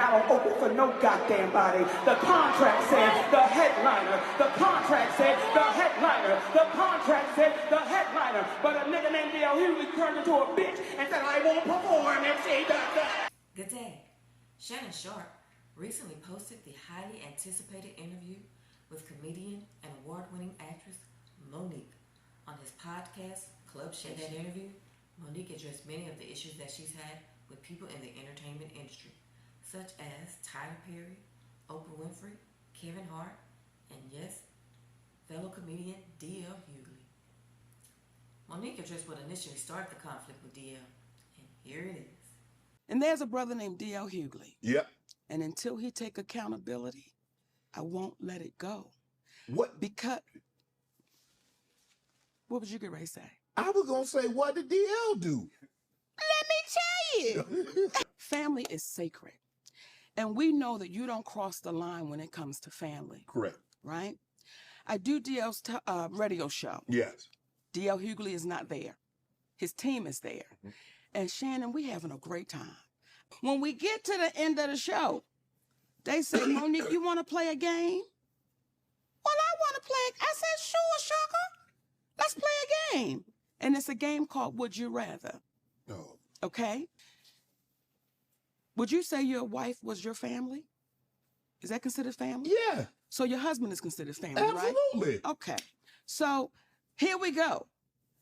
and I don't open for no goddamn body. The contract said the headliner. The contract said the headliner. The contract said the headliner. But a nigga named D.L. Hughley turned into a bitch and said, I won't perform if she does that. Good day. Shannon Sharpe recently posted the highly anticipated interview with comedian and award-winning actress Monique on his podcast, Club Shay Shay. In that interview, Monique addressed many of the issues that she's had with people in the entertainment industry, such as Tyler Perry, Oprah Winfrey, Kevin Hart, and yes, fellow comedian D.L. Hughley. Monique addressed what initially started the conflict with D.L., and here it is. And there's a brother named D.L. Hughley. Yep. And until he take accountability, I won't let it go. What? Because, what was you getting ready to say? I was going to say, what did DL do? Let me tell you. Family is sacred. And we know that you don't cross the line when it comes to family. Correct. Right? I do DL's radio show. Yes. D.L. Hughley is not there. His team is there. Mm-hmm. And Shannon, we having a great time. When we get to the end of the show, they say, Monique, you want to play a game? Well, I want to play. I said, sure, sugar. Let's play a game. And it's a game called Would You Rather. No. Okay? Would you say your wife was your family? Is that considered family? Yeah. So your husband is considered family, Absolutely. Right? Okay. So here we go.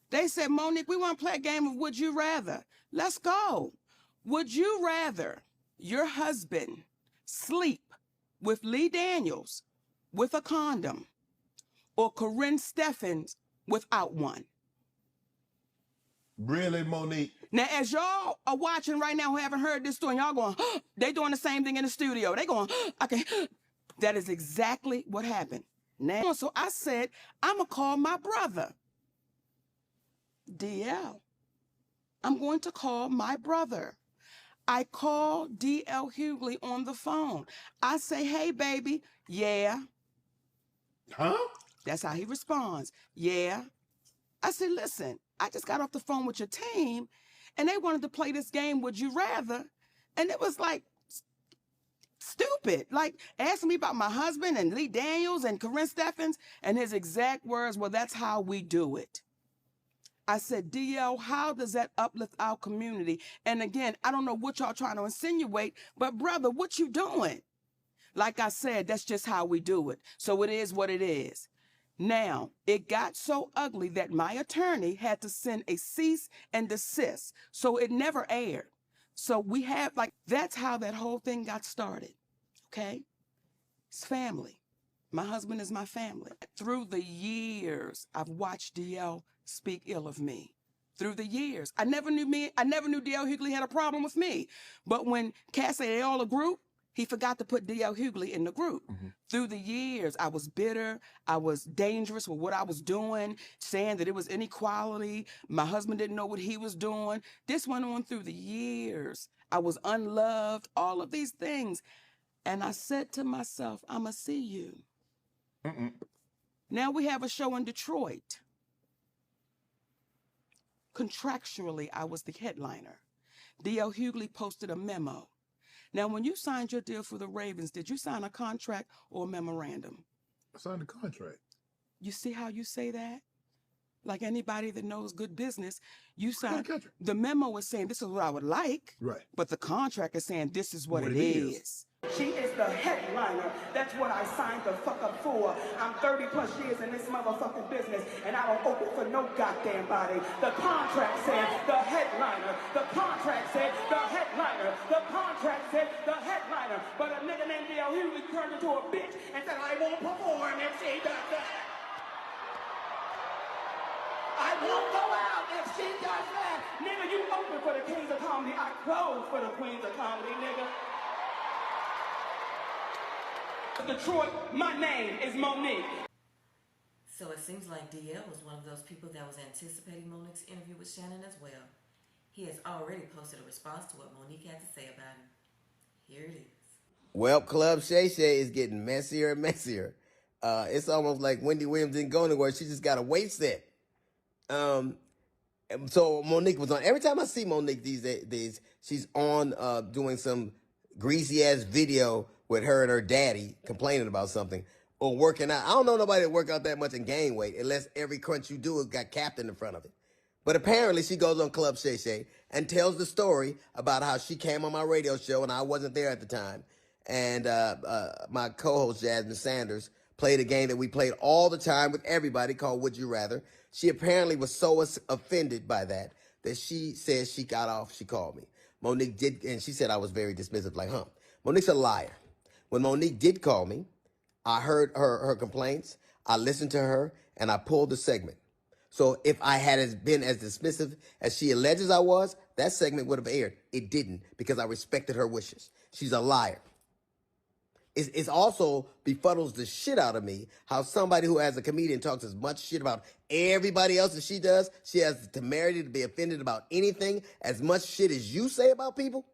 They said, Monique, we want to play a game of Would You Rather. Let's go. Would you rather your husband sleep with Lee Daniels with a condom or Corinne Steffens without one? Really, Monique? Now, as y'all are watching right now who haven't heard this story, y'all going, they doing the same thing in the studio. They going, okay. That is exactly what happened. Now, so I said, I'm going to call my brother. DL. I'm going to call my brother. I call D.L. Hughley on the phone. I say, hey, baby. Yeah. Huh? That's how he responds. Yeah. I said, listen, I just got off the phone with your team, and they wanted to play this game, Would You Rather? And it was like stupid. Like asking me about my husband and Lee Daniels and Corinne Steffens, and his exact words, well, that's how we do it. I said, DL, how does that uplift our community? And again, I don't know what y'all trying to insinuate, but brother, what you doing? Like I said, that's just how we do it. So it is what it is. Now, it got so ugly that my attorney had to send a cease and desist. So it never aired. So we have, like, that's how that whole thing got started. Okay? It's family. My husband is my family. Through the years, I've watched DL speak ill of me. Through the years. I never knew D.L. Hughley had a problem with me. But when Cass said they all a group, he forgot to put D.L. Hughley in the group. Mm-hmm. Through the years, I was bitter. I was dangerous with what I was doing, saying that it was inequality. My husband didn't know what he was doing. This went on through the years. I was unloved, all of these things. And I said to myself, I'm going to see you. Mm-mm. Now we have a show in Detroit. Contractually, I was the headliner. D.L. Hughley posted a memo. Now, when you signed your deal for the Ravens, did you sign a contract or a memorandum? I signed a contract. You see how you say that? Like anybody that knows good business, you signed. The memo is saying this is what I would like. Right. But the contract is saying this is what it is. She is the headliner. That's what I signed the fuck up for. I'm 30 plus years in this motherfucking business, and I don't open for no goddamn body. The contract said the headliner. The contract said the headliner. The contract said the headliner. But a nigga named D.L. Hughley turned into a bitch and said, I won't perform if she does that. I won't go out if she does that. Nigga, you open for the kings of comedy. I close for the queens of comedy, nigga. Detroit, my name is Monique. So it seems like DL was one of those people that was anticipating Monique's interview with Shannon as well. He has already posted a response to what Monique had to say about him. Here it is. Well, Club Shay Shay is getting messier and messier. It's almost like Wendy Williams didn't go anywhere. She just got a weight set. So Monique was on. Every time I see Monique these days, she's on doing some greasy ass video with her and her daddy complaining about something or working out. I don't know nobody that work out that much and gain weight unless every crunch you do has got Captain in front of it. But apparently she goes on Club Shay Shay and tells the story about how she came on my radio show and I wasn't there at the time. And my co-host Jasmine Sanders played a game that we played all the time with everybody called Would You Rather. She apparently was so offended by that she says she got off. She called me. Monique did, and she said I was very dismissive, like, Monique's a liar. When Monique did call me, I heard her complaints, I listened to her, and I pulled the segment. So if I had been as dismissive as she alleges I was, that segment would have aired. It didn't, because I respected her wishes. She's a liar. It's also befuddles the shit out of me how somebody who as a comedian talks as much shit about everybody else as she does, she has the temerity to be offended about anything as much shit as you say about people.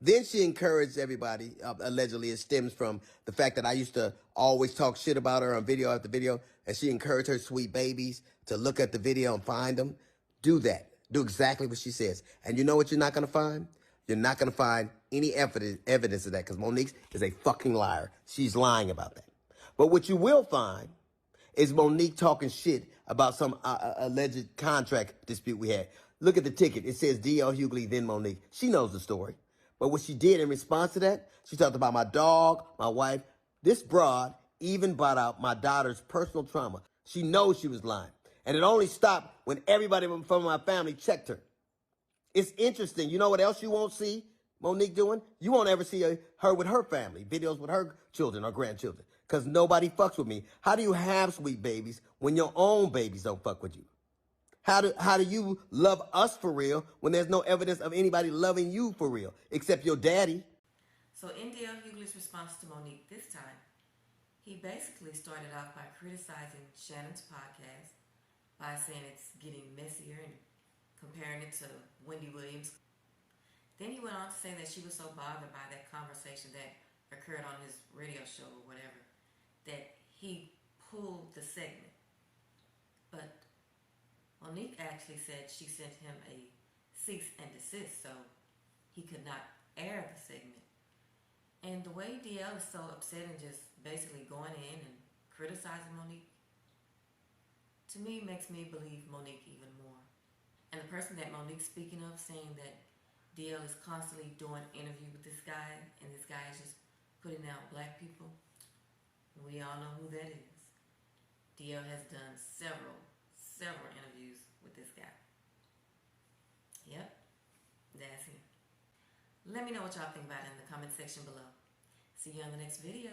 Then she encouraged everybody, allegedly it stems from the fact that I used to always talk shit about her on video after video, and she encouraged her sweet babies to look at the video and find them. Do that. Do exactly what she says. And you know what you're not going to find? You're not going to find any evidence of that because Monique is a fucking liar. She's lying about that. But what you will find is Monique talking shit about some alleged contract dispute we had. Look at the ticket. It says D.L. Hughley, then Monique. She knows the story. But what she did in response to that, she talked about my dog, my wife. This broad even brought out my daughter's personal trauma. She knows she was lying. And it only stopped when everybody from my family checked her. It's interesting. You know what else you won't see Monique doing? You won't ever see her with her family, videos with her children or grandchildren, because nobody fucks with me. How do you have sweet babies when your own babies don't fuck with you? How do you love us for real when there's no evidence of anybody loving you for real, except your daddy? So in D.L. Hughley's response to Monique this time, he basically started off by criticizing Shannon's podcast by saying it's getting messier and comparing it to Wendy Williams. Then he went on to say that she was so bothered by that conversation that occurred on his radio show or whatever, that he pulled the segment. But Monique actually said she sent him a cease and desist so he could not air the segment. And the way DL is so upset and just basically going in and criticizing Monique, to me makes me believe Monique even more. And the person that Monique's speaking of, saying that DL is constantly doing an interview with this guy and this guy is just putting out black people, we all know who that is. DL has done several interviews with this guy. Yep, that's him. Let me know what y'all think about it in the comment section below. See you on the next video.